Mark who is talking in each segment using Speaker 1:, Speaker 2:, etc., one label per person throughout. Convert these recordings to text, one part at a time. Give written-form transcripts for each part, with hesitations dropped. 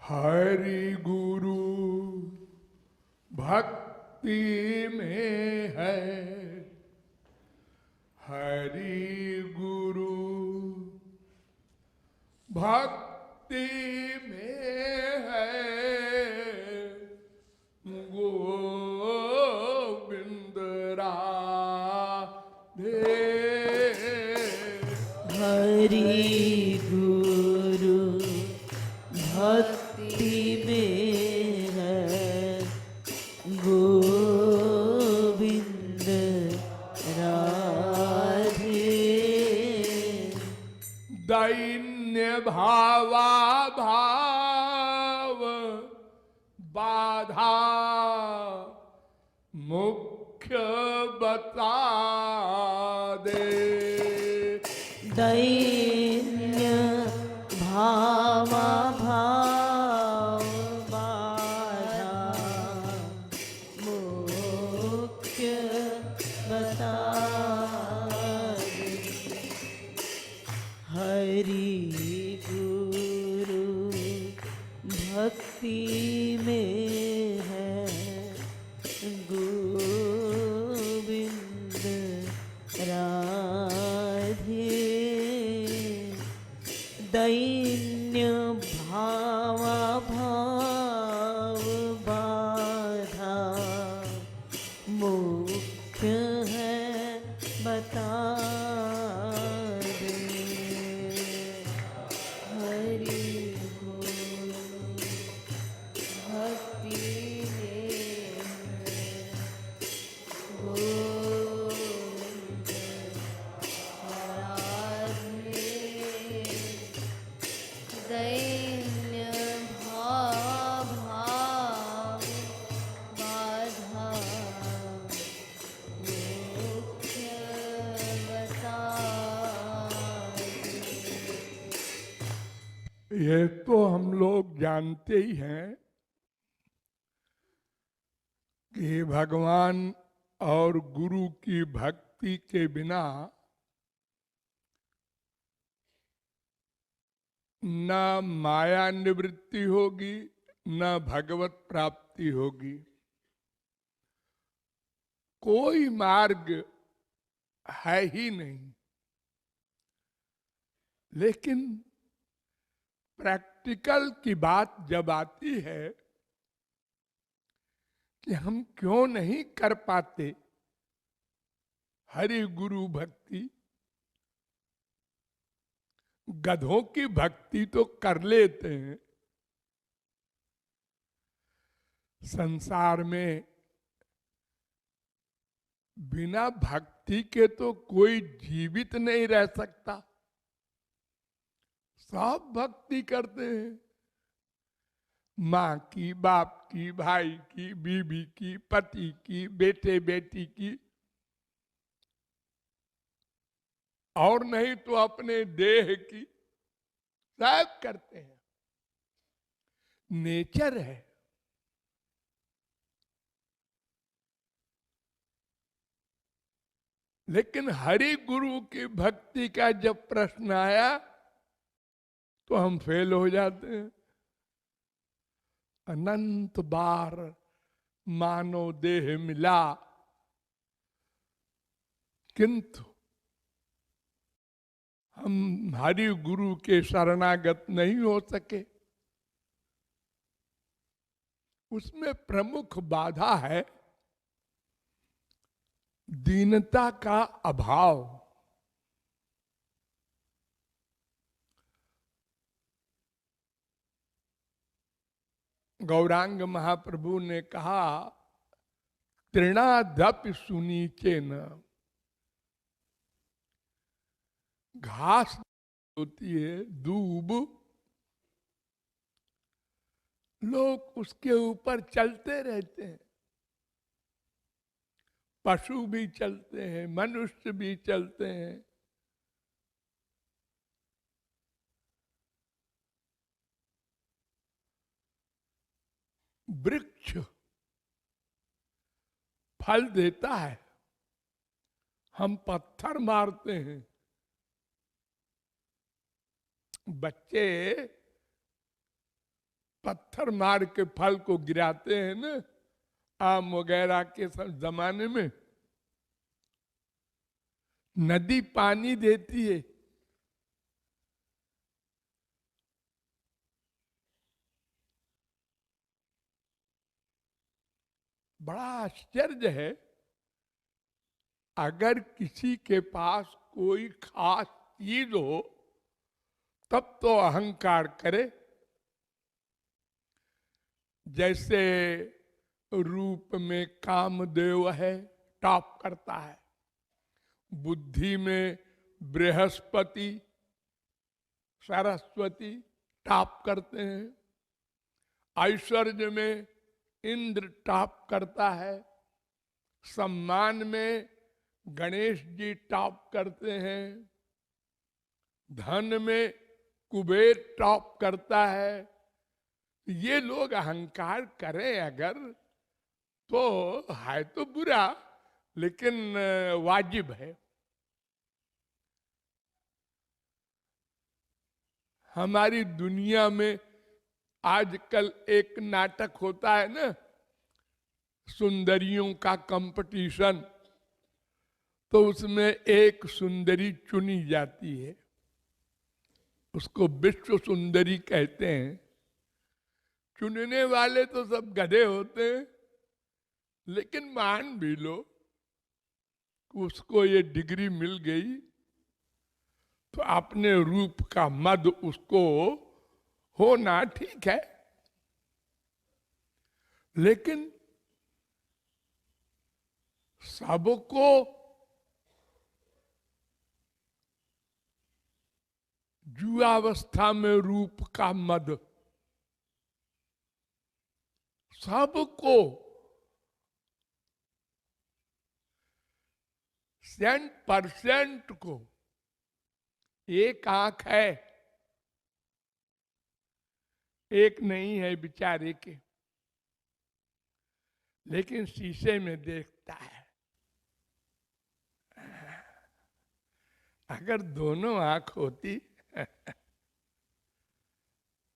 Speaker 1: हरि गुरु भक्ति में है, हरि गुरु भक्ति में है, गोविंद राधे।
Speaker 2: हरि गुरु भक्ति में है, गोविंद राधे।
Speaker 1: दैन्य भावा भाव बाधा मुख्य बता दे।
Speaker 2: दैन्य भावा भाव बाधा मुख्य बता दे। हरि गुरु भक्ति में है, गोविंद राधे। दैन्य भावा भाव बाधा मुख्य है बता दे। हरि गुरु भक्ति में है, गोविंद राधे। दैन्य भाव भाव बाधा मुख्य बता दे।
Speaker 1: ये तो हम लोग जानते ही हैं कि भगवान और गुरु की भक्ति के बिना न माया निवृत्ति होगी, न भगवत प्राप्ति होगी। कोई मार्ग है ही नहीं। लेकिन प्रैक्टिकल की बात जब आती है कि हम क्यों नहीं कर पाते हरि गुरु भक्ति, गधों की भक्ति तो कर लेते हैं। संसार में बिना भक्ति के तो कोई जीवित नहीं रह सकता। सब भक्ति करते हैं, माँ की, बाप की, भाई की, बीवी की, पति की, बेटे बेटी की, और नहीं तो अपने देह की। सब करते हैं, नेचर है। लेकिन हरि गुरु की भक्ति का जब प्रश्न आया तो हम फेल हो जाते हैं। अनंत बार मानो देह मिला, किंतु हम हरि गुरु के शरणागत नहीं हो सके। उसमें प्रमुख बाधा है दीनता का अभाव। गौरांग महाप्रभु ने कहा, तृणादपि सुनीचेन, घास होती है, दूब, लोग उसके ऊपर चलते रहते हैं। पशु भी चलते हैं, मनुष्य भी चलते हैं। वृक्ष फल देता है, हम पत्थर मारते हैं। बच्चे पत्थर मार के फल को गिराते हैं ना, आम वगैरह के सब जमाने में नदी पानी देती है। बड़ा आश्चर्य है, अगर किसी के पास कोई खास चीज हो तब तो अहंकार करे। जैसे रूप में कामदेव है, टॉप करता है। बुद्धि में बृहस्पति सरस्वती टॉप करते हैं। ऐश्वर्य में इंद्र टॉप करता है। सम्मान में गणेश जी टॉप करते हैं। धन में कुबेर टॉप करता है। ये लोग अहंकार करें अगर, तो है तो बुरा, लेकिन वाजिब है। हमारी दुनिया में आजकल एक नाटक होता है ना, सुंदरियों का कंपटीशन। तो उसमें एक सुंदरी चुनी जाती है, उसको विश्व सुंदरी कहते हैं। चुनने वाले तो सब गधे होते हैं, लेकिन मान भी लो उसको ये डिग्री मिल गई, तो अपने रूप का मद उसको होना ठीक है। लेकिन सबको जुआवस्था में रूप का मद, सबको 100% को। एक आंख है, एक नहीं है बेचारे के, लेकिन शीशे में देखता है। अगर दोनों आंख होती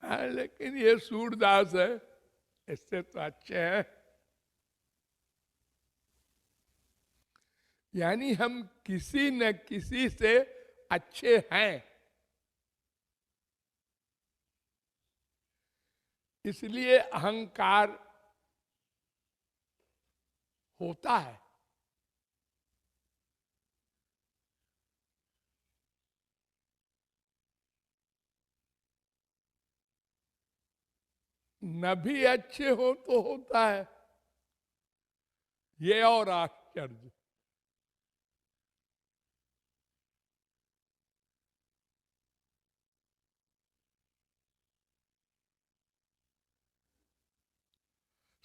Speaker 1: लेकिन ये सूरदास है, इससे तो अच्छे है। यानी हम किसी न किसी से अच्छे हैं, इसलिए अहंकार होता है। न भी अच्छे हो तो होता है, ये और आश्चर्य।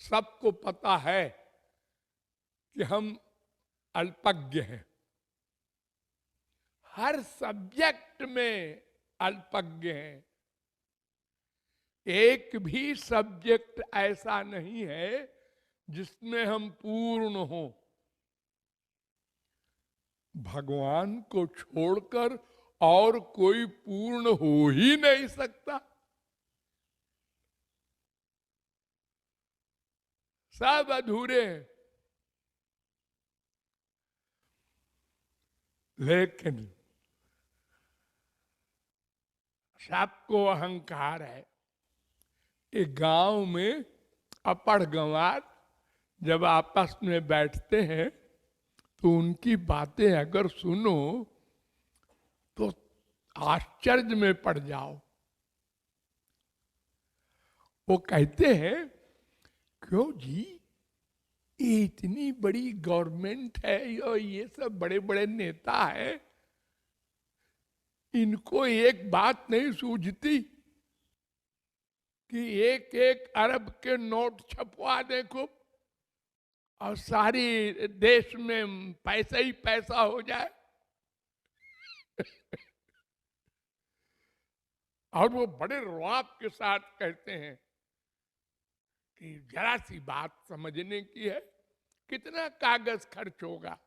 Speaker 1: सबको पता है कि हम अल्पज्ञ हैं, हर सब्जेक्ट में अल्पज्ञ हैं। एक भी सब्जेक्ट ऐसा नहीं है जिसमें हम पूर्ण हो। भगवान को छोड़कर और कोई पूर्ण हो ही नहीं सकता। सब अधूरे हैं। लेकिन सबको अहंकार है। एक गांव में अपढ़ गंवार जब आपस में बैठते हैं तो उनकी बातें अगर सुनो तो आश्चर्य में पड़ जाओ। वो कहते हैं, क्यों जी, ये इतनी बड़ी गवर्नमेंट है और ये सब बड़े बड़े नेता हैं, इनको एक बात नहीं सूझती कि एक एक अरब के नोट छपवा देखो और सारी देश में पैसा ही पैसा हो जाए। और वो बड़े रुआब के साथ कहते हैं कि जरा सी बात समझने की है, कितना कागज खर्च होगा,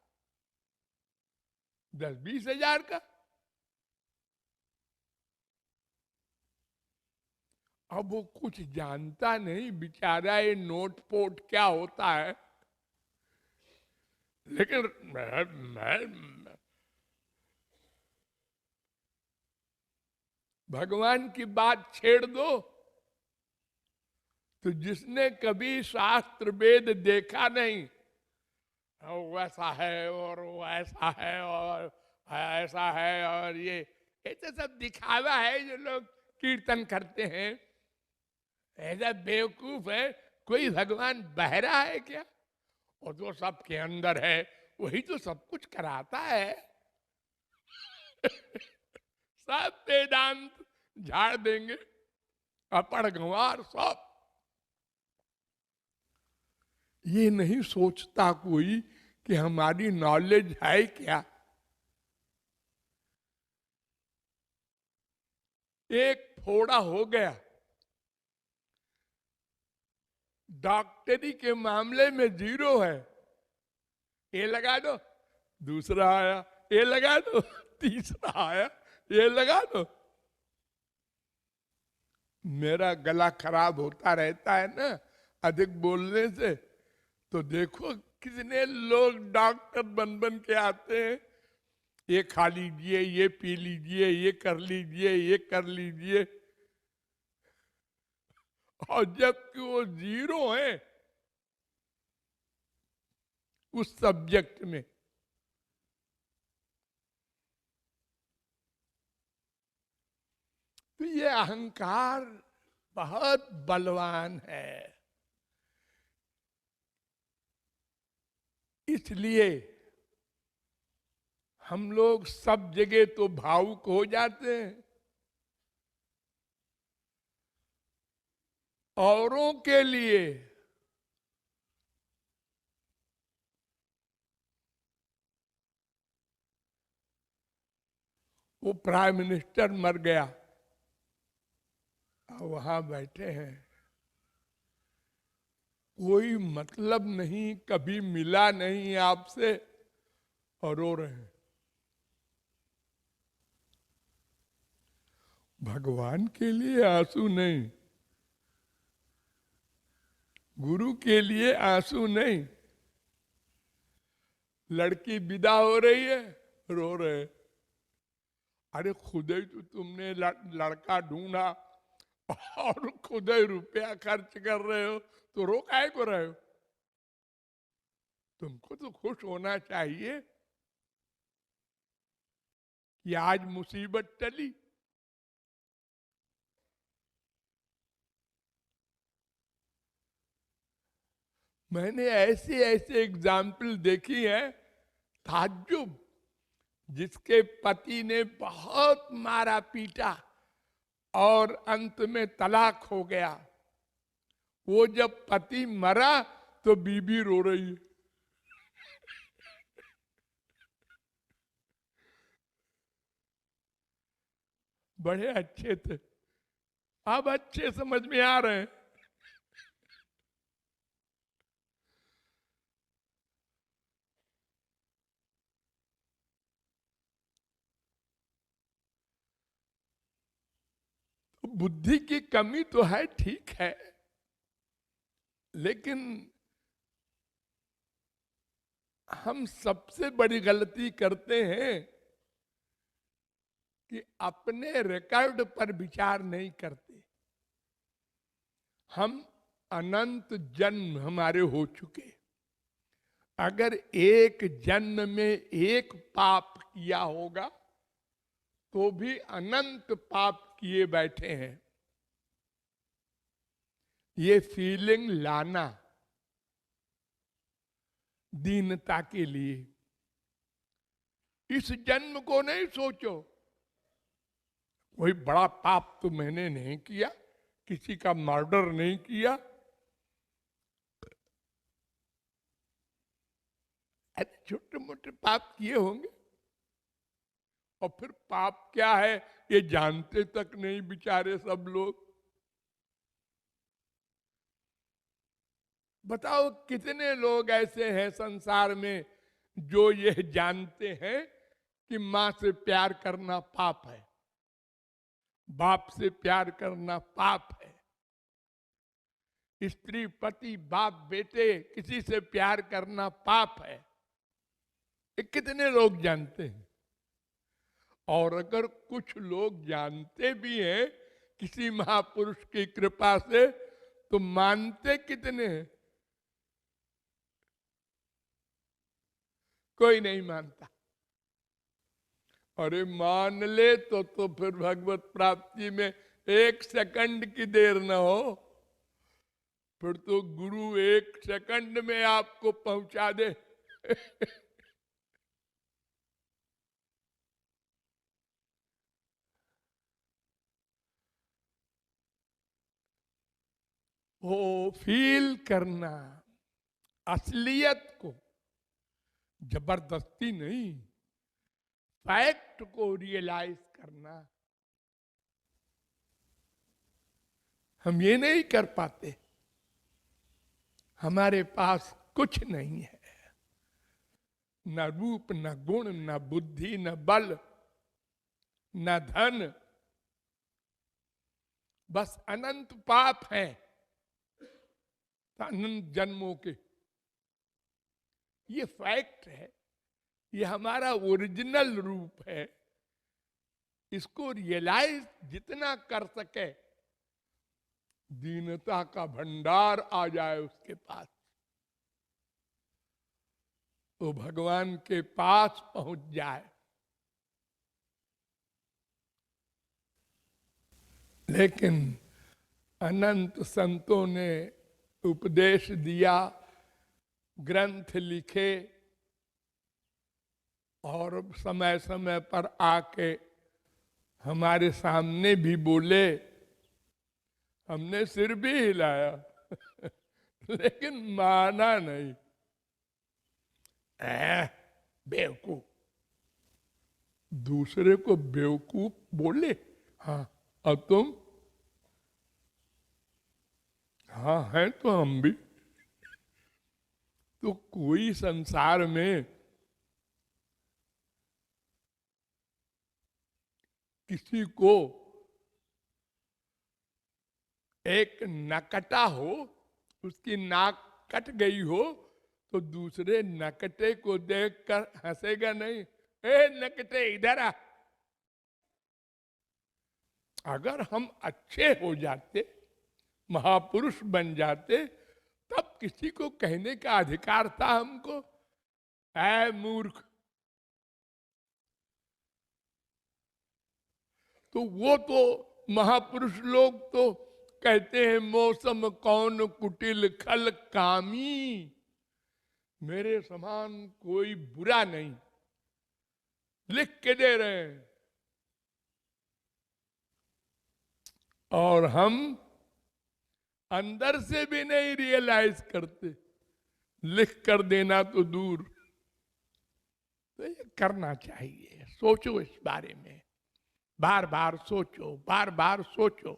Speaker 1: 10-20 हजार का। अब वो कुछ जानता नहीं बेचारा ये नोट पोट क्या होता है, लेकिन मैं भगवान की बात छेड़ दो तो जिसने कभी शास्त्र वेद देखा नहीं, वैसा है और वो ऐसा है और ऐसा है और ये तो सब दिखावा है जो लोग कीर्तन करते हैं। ऐसा बेवकूफ है, कोई भगवान बहरा है क्या? और जो सबके अंदर है वही तो सब कुछ कराता है। सब वेदांत झाड़ देंगे, अपड़ गंवार सब। ये नहीं सोचता कोई कि हमारी नॉलेज है क्या। एक फोड़ा हो गया, डॉक्टरी के मामले में 0 है, ये लगा दो, दूसरा आया, ये लगा दो, तीसरा आया, ये लगा दो। मेरा गला खराब होता रहता है ना अधिक बोलने से, तो देखो कितने लोग डॉक्टर बन बन के आते हैं, ये खा लीजिए, ये पी लीजिए, ये कर लीजिए, ये कर लीजिए, और जबकि वो 0 है उस सब्जेक्ट में। तो ये अहंकार बहुत बलवान है। इसलिए हम लोग सब जगह तो भावुक हो जाते हैं, औरों के लिए वो प्राइम मिनिस्टर मर गया, वहां बैठे हैं, कोई मतलब नहीं, कभी मिला नहीं आपसे, और रो रहे हैं। भगवान के लिए आंसू नहीं, गुरु के लिए आंसू नहीं। लड़की विदा हो रही है, रो रहे। अरे खुद ही तो तुमने लड़का ढूंढा और खुद ही रुपया खर्च कर रहे हो, तो रो काहे को रहे हो? तुमको तो खुश होना चाहिए कि आज मुसीबत टली। मैंने ऐसे ऐसे एग्जाम्पल देखी है, ताज्जुब, जिसके पति ने बहुत मारा पीटा और अंत में तलाक हो गया। वो जब पति मरा तो बीबी रो रही है। बड़े अच्छे थे, अब अच्छे समझ में आ रहे हैं। तो बुद्धि की कमी तो है, ठीक है, लेकिन हम सबसे बड़ी गलती करते हैं कि अपने रिकॉर्ड पर विचार नहीं करते। हम अनंत जन्म हमारे हो चुके, अगर एक जन्म में एक पाप किया होगा तो भी अनंत पाप किए बैठे हैं। ये फीलिंग लाना दीनता के लिए, इस जन्म को नहीं सोचो कोई बड़ा पाप तो मैंने नहीं किया, किसी का मर्डर नहीं किया, ऐसे छोटे मोटे पाप किए होंगे, और फिर पाप क्या है ये जानते तक नहीं बेचारे सब लोग। बताओ कितने लोग ऐसे हैं संसार में जो ये जानते हैं कि मां से प्यार करना पाप है, बाप से प्यार करना पाप है, स्त्री, पति, बाप, बेटे, किसी से प्यार करना पाप है, ये कितने लोग जानते हैं? और अगर कुछ लोग जानते भी हैं किसी महापुरुष की कृपा से, तो मानते कितने हैं? कोई नहीं मानता। अरे मान ले तो फिर भगवत प्राप्ति में 1 सेकंड की देर न हो, फिर तो गुरु 1 सेकंड में आपको पहुंचा दे। वो फील करना, असलियत को, जबरदस्ती नहीं, फैक्ट को रियलाइज करना, हम ये नहीं कर पाते। हमारे पास कुछ नहीं है, न रूप, न गुण, न बुद्धि, न बल, न धन, बस अनंत पाप हैं, अनंत जन्मों के। ये फैक्ट है, ये हमारा ओरिजिनल रूप है। इसको रियलाइज जितना कर सके, दीनता का भंडार आ जाए उसके पास, तो भगवान के पास पहुंच जाए। लेकिन अनंत संतों ने उपदेश दिया, ग्रंथ लिखे, और समय समय पर आके हमारे सामने भी बोले, हमने सिर भी हिलाया लेकिन माना नहीं। बेवकूफ, दूसरे को बेवकूफ बोले, हाँ, अब तुम, हाँ हैं तो हम भी। तो कोई संसार में किसी को एक नकटा हो, उसकी नाक कट गई हो, तो दूसरे नकटे को देखकर हंसेगा नहीं, ए नकटे इधर आ। अगर हम अच्छे हो जाते, महापुरुष बन जाते, तब किसी को कहने का अधिकार था हमको, ऐ मूर्ख। तो वो तो महापुरुष लोग तो कहते हैं, मौसम कौन कुटिल खल कामी, मेरे समान कोई बुरा नहीं, लिख के दे रहे हैं। और हम अंदर से भी नहीं रियलाइज करते, लिख कर देना तो दूर। तो ये करना चाहिए, सोचो इस बारे में, बार बार सोचो, बार बार सोचो।